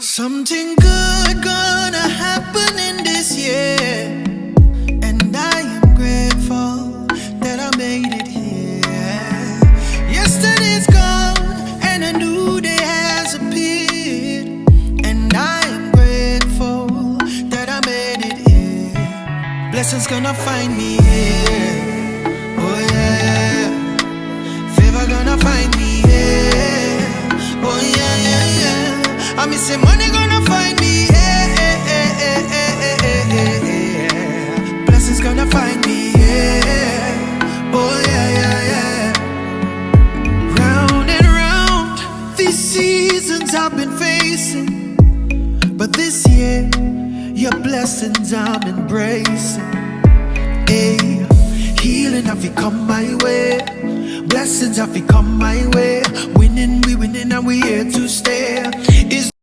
Something good gonna happen in this year, and I am grateful that I made it here. Yesterday's gone and a new day has appeared, and I am grateful that I made it here. Blessings gonna find me here, oh yeah. Favor gonna find me here, oh yeah, yeah, yeah. I miss say money gonna find me, blessings gonna find me, oh yeah, yeah, yeah. Round and round, these seasons I've been facing, but this year, your blessings I'm embracing. Hey, healing have you come my way, blessings have you come my way. Winning, we winning and we here to stay. Is